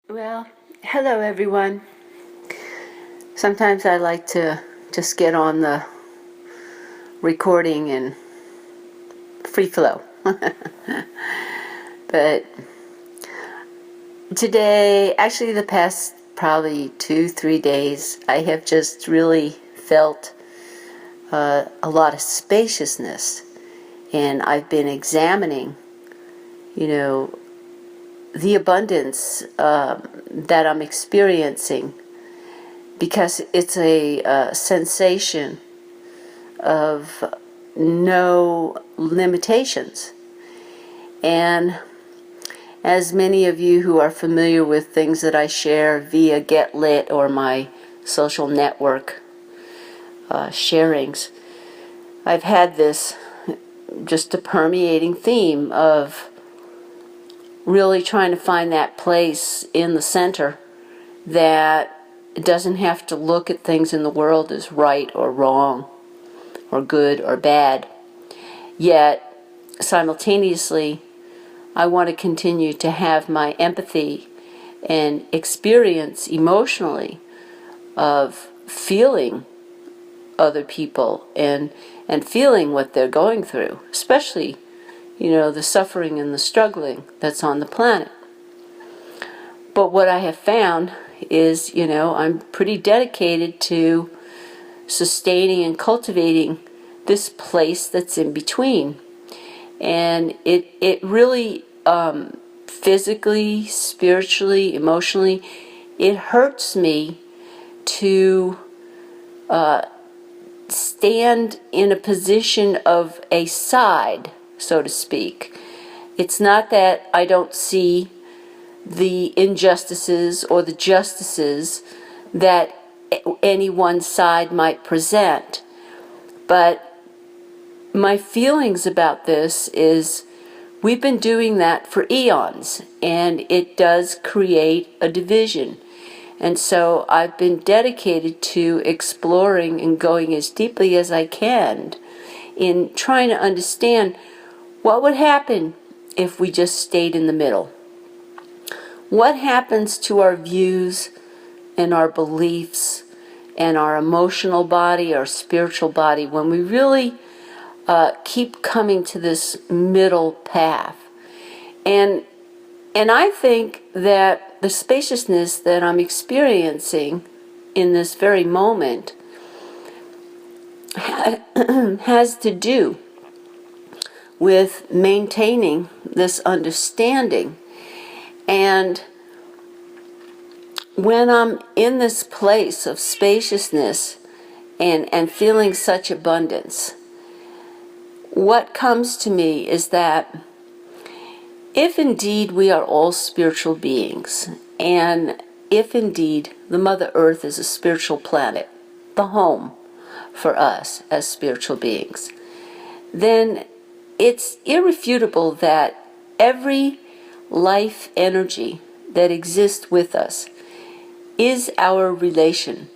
Well, hello everyone. Sometimes I like to just get on the recording and free flow. But today, actually the past probably 2-3 days, I have just really felt a lot of spaciousness. And I've been examining, the abundance that I'm experiencing, because it's a sensation of no limitations. And as many of you who are familiar with things that I share via Get Lit or my social network sharings, I've had this just a permeating theme of really trying to find that place in the center that doesn't have to look at things in the world as right or wrong or good or bad. Yet, simultaneously, I want to continue to have my empathy and experience emotionally of feeling other people and feeling what they're going through, especially, the suffering and the struggling that's on the planet. But what I have found is, I'm pretty dedicated to sustaining and cultivating this place that's in between. And it really, physically, spiritually, emotionally, it hurts me to stand in a position of a side, so to speak. It's not that I don't see the injustices or the justices that any one side might present, but my feelings about this is we've been doing that for eons, and it does create a division. And so I've been dedicated to exploring and going as deeply as I can in trying to understand what would happen if we just stayed in the middle. What happens to our views and our beliefs and our emotional body, our spiritual body, when we really keep coming to this middle path? And I think that the spaciousness that I'm experiencing in this very moment has to do with maintaining this understanding. And when I'm in this place of spaciousness and feeling such abundance, what comes to me is that if indeed we are all spiritual beings, and if indeed the Mother Earth is a spiritual planet, the home for us as spiritual beings, then it's irrefutable that every life energy that exists with us is our relation.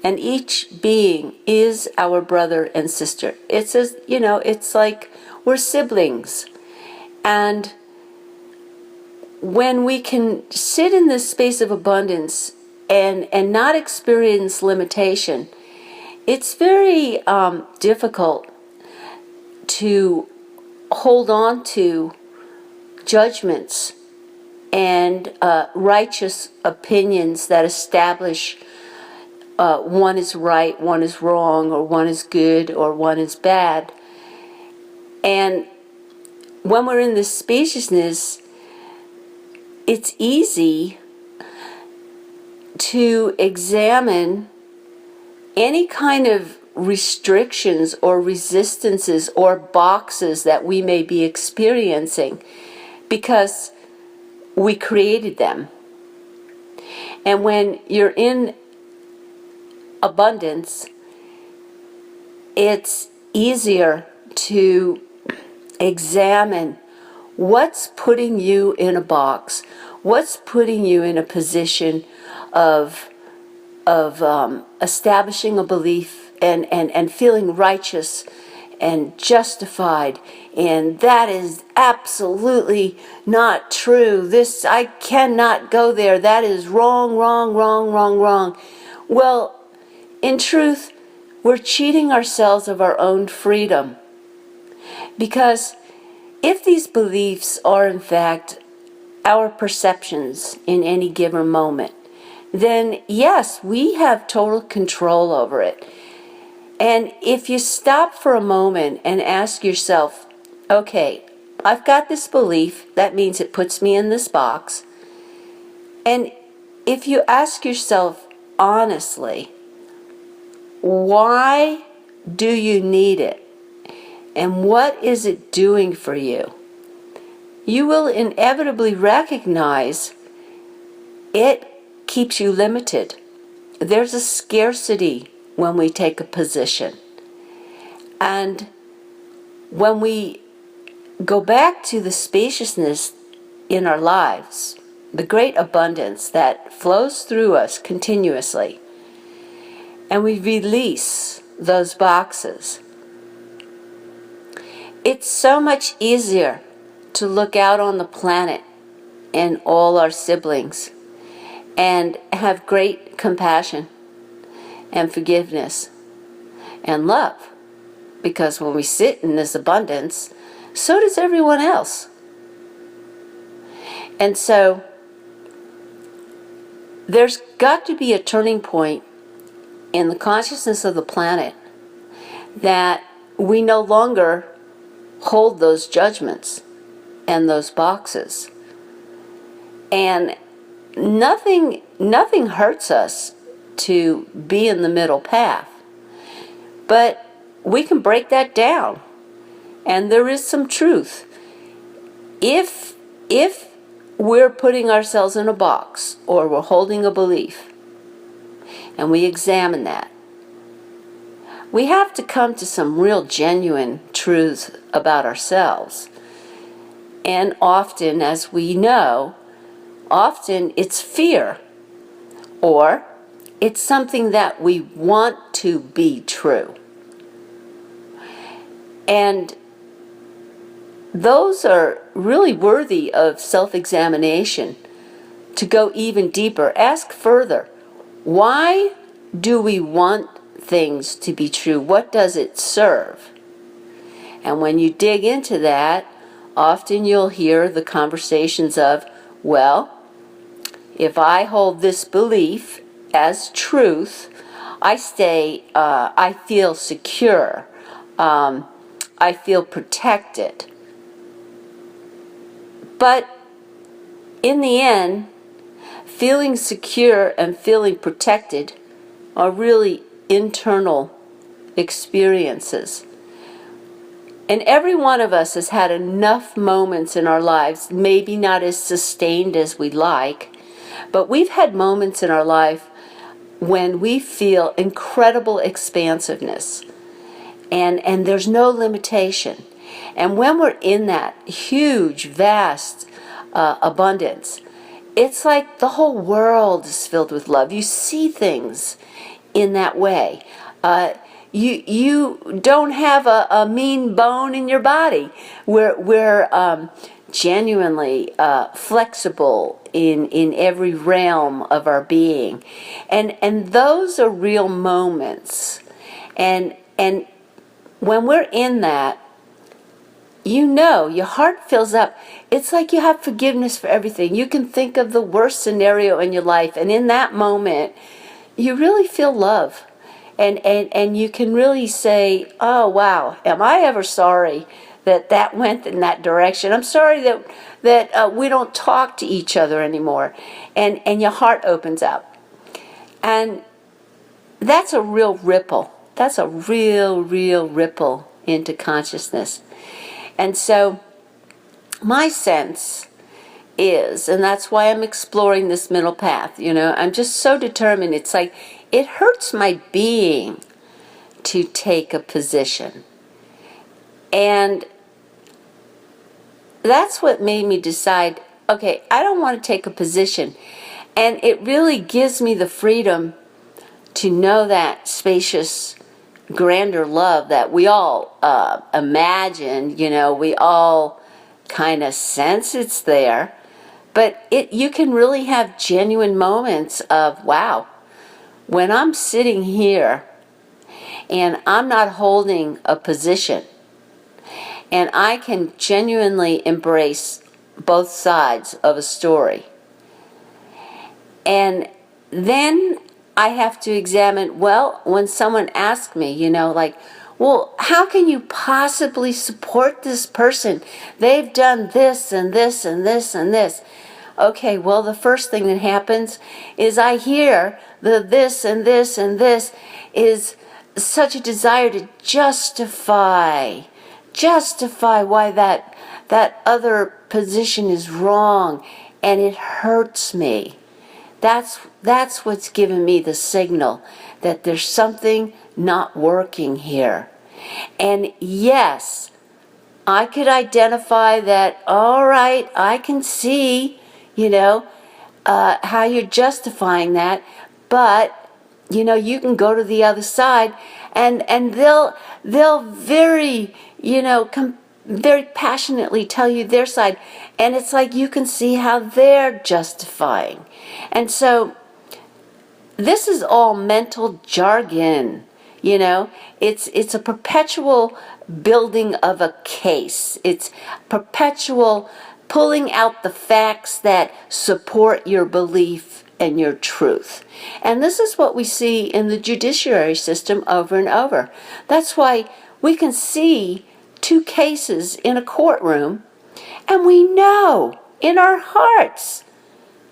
And each being is our brother and sister. It's as, it's like we're siblings. And when we can sit in this space of abundance and not experience limitation, it's very difficult to hold on to judgments and righteous opinions that establish one is right, one is wrong, or one is good, or one is bad. And when we're in this spaciousness, it's easy to examine any kind of restrictions or resistances or boxes that we may be experiencing because we created them. And when you're in abundance, it's easier to examine what's putting you in a box, what's putting you in a position of establishing a belief and feeling righteous and justified, and that is absolutely not true. This, I cannot go there. That is wrong, wrong, wrong, wrong, wrong. Well, in truth, we're cheating ourselves of our own freedom. Because if these beliefs are in fact our perceptions in any given moment, then yes, we have total control over it. And if you stop for a moment and ask yourself, okay, I've got this belief, that means it puts me in this box. And if you ask yourself honestly, why do you need it? And what is it doing for you? You will inevitably recognize it keeps you limited. There's a scarcity when we take a position. And when we go back to the spaciousness in our lives, the great abundance that flows through us continuously, and we release those boxes, it's so much easier to look out on the planet and all our siblings and have great compassion and forgiveness and love. Because when we sit in this abundance, so does everyone else. And so there's got to be a turning point in the consciousness of the planet that we no longer hold those judgments and those boxes. And nothing hurts us to be in the middle path. But we can break that down. And there is some truth. If we're putting ourselves in a box or we're holding a belief and we examine that, we have to come to some real genuine truths about ourselves. And often, as we know, often it's fear, or it's something that we want to be true. And those are really worthy of self-examination, to go even deeper. Ask further, why do we want things to be true? What does it serve? And when you dig into that, often you'll hear the conversations of, well, if I hold this belief as truth, I feel secure, I feel protected. But in the end, feeling secure and feeling protected are really internal experiences. And every one of us has had enough moments in our lives, maybe not as sustained as we'd like, but we've had moments in our life when we feel incredible expansiveness, and there's no limitation. And when we're in that huge, vast abundance, it's like the whole world is filled with love. You see things in that way. You don't have a mean bone in your body. We're genuinely flexible in every realm of our being, and those are real moments. And when we're in that, you know, your heart fills up. It's like you have forgiveness for everything. You can think of the worst scenario in your life, and in that moment, you really feel love. And you can really say, oh, wow, am I ever sorry that went in that direction? I'm sorry that we don't talk to each other anymore. And your heart opens up. And that's a real ripple. That's a real ripple into consciousness. And so my sense is, and that's why I'm exploring this middle path, I'm just so determined. It's like, it hurts my being to take a position. And that's what made me decide, okay, I don't want to take a position. And it really gives me the freedom to know that spacious grander love that we all imagine, we all kind of sense it's there, but you can really have genuine moments of, wow, when I'm sitting here and I'm not holding a position, and I can genuinely embrace both sides of a story. And then I have to examine, well, when someone asks me, well, how can you possibly support this person? They've done this and this and this and this. Okay, well, the first thing that happens is I hear the this and this and this is such a desire to justify why that other position is wrong, and it hurts me. That's what's given me the signal that there's something not working here. And yes, I could identify that, all right, I can see, how you're justifying that, but you can go to the other side, and they'll very very passionately tell you their side, and it's like you can see how they're justifying. And so this is all mental jargon. It's a perpetual building of a case. It's perpetual pulling out the facts that support your belief and your truth. And this is what we see in the judiciary system over and over. That's why we can see two cases in a courtroom, and we know in our hearts,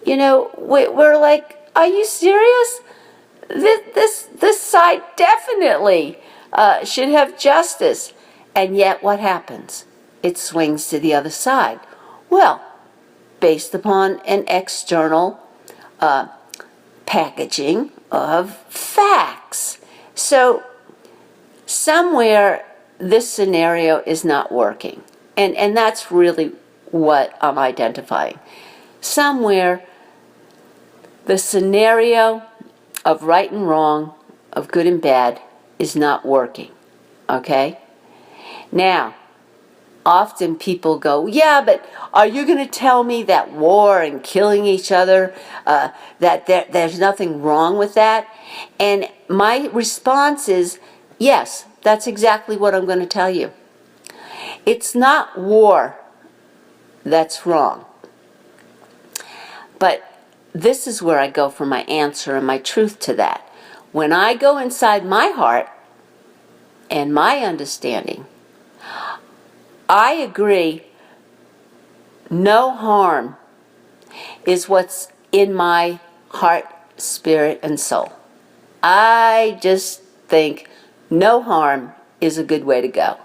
we're like, are you serious? This side definitely should have justice. And yet what happens? It swings to the other side. Well, based upon an external packaging of facts. So somewhere this scenario is not working. And that's really what I'm identifying. Somewhere the scenario of right and wrong, of good and bad, is not working. Okay? Now, often people go, yeah, but are you going to tell me that war and killing each other, that there's nothing wrong with that? And my response is, yes, that's exactly what I'm going to tell you. It's not war that's wrong. But this is where I go for my answer and my truth to that. When I go inside my heart and my understanding, I agree, no harm is what's in my heart, spirit, and soul. I just think no harm is a good way to go.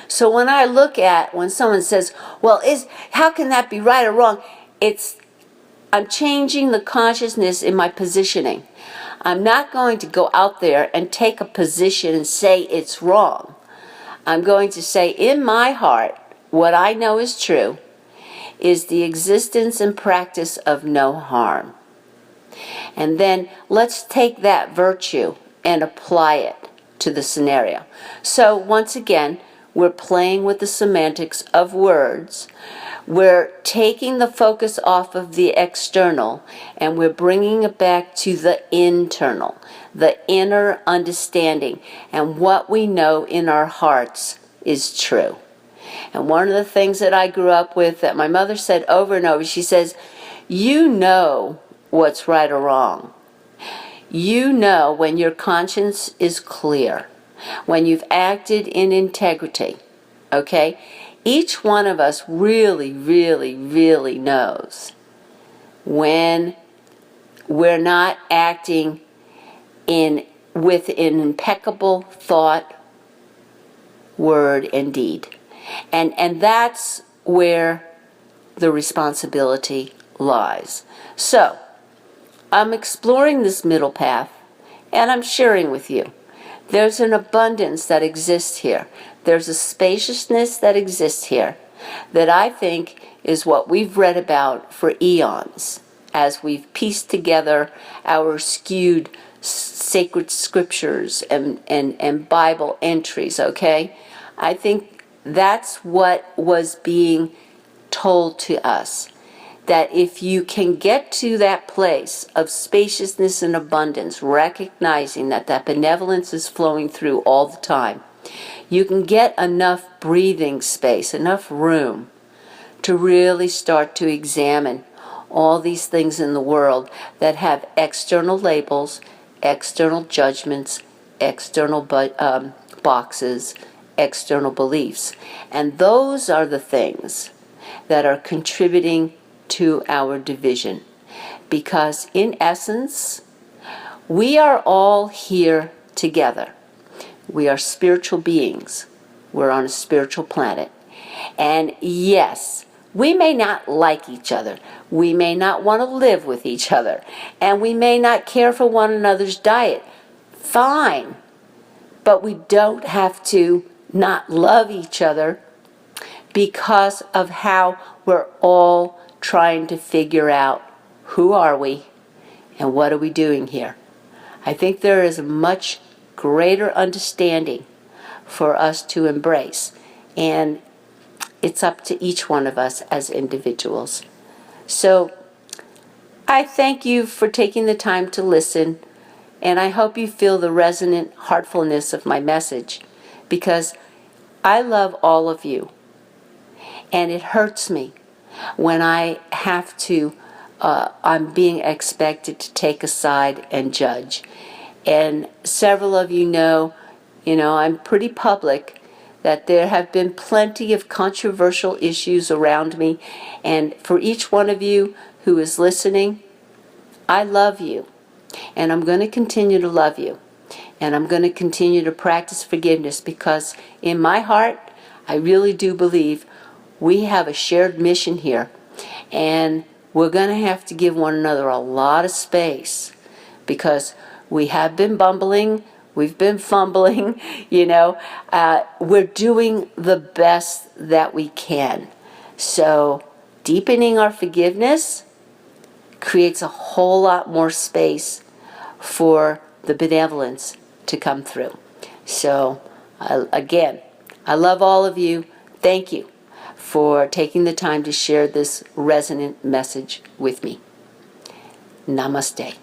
So when I look at, when someone says, well, how can that be right or wrong? I'm changing the consciousness in my positioning. I'm not going to go out there and take a position and say it's wrong. I'm going to say in my heart, what I know is true is the existence and practice of no harm. And then let's take that virtue and apply it to the scenario. So once again, we're playing with the semantics of words. We're taking the focus off of the external and we're bringing it back to the internal, the inner understanding, and what we know in our hearts is true. And one of the things that I grew up with that my mother said over and over, she says, you know what's right or wrong. You know when your conscience is clear, when you've acted in integrity, okay? Each one of us really, really, really knows when we're not acting with an impeccable thought, word, and deed. And that's where the responsibility lies. So, I'm exploring this middle path, and I'm sharing with you. There's an abundance that exists here. There's a spaciousness that exists here that I think is what we've read about for eons as we've pieced together our skewed sacred scriptures and Bible entries, okay? I think that's what was being told to us. That if you can get to that place of spaciousness and abundance, recognizing that that benevolence is flowing through all the time, you can get enough breathing space, enough room to really start to examine all these things in the world that have external labels, external judgments, external boxes, external beliefs. And those are the things that are contributing to our division. Because in essence, we are all here together. We are spiritual beings. We're on a spiritual planet. And yes, we may not like each other. We may not want to live with each other. And we may not care for one another's diet. Fine. But we don't have to not love each other because of how we're all trying to figure out who are we and what are we doing here. I think there is a much greater understanding for us to embrace, and it's up to each one of us as individuals. So I thank you for taking the time to listen, and I hope you feel the resonant heartfulness of my message, because I love all of you, and it hurts me when I have to, I'm being expected to take a side and judge. And several of you know, I'm pretty public, that there have been plenty of controversial issues around me. And for each one of you who is listening, I love you. And I'm going to continue to love you. And I'm going to continue to practice forgiveness, because in my heart, I really do believe we have a shared mission here. And we're going to have to give one another a lot of space, because we have been bumbling, we've been fumbling, we're doing the best that we can. So deepening our forgiveness creates a whole lot more space for the benevolence to come through. So again, I love all of you. Thank you for taking the time to share this resonant message with me. Namaste.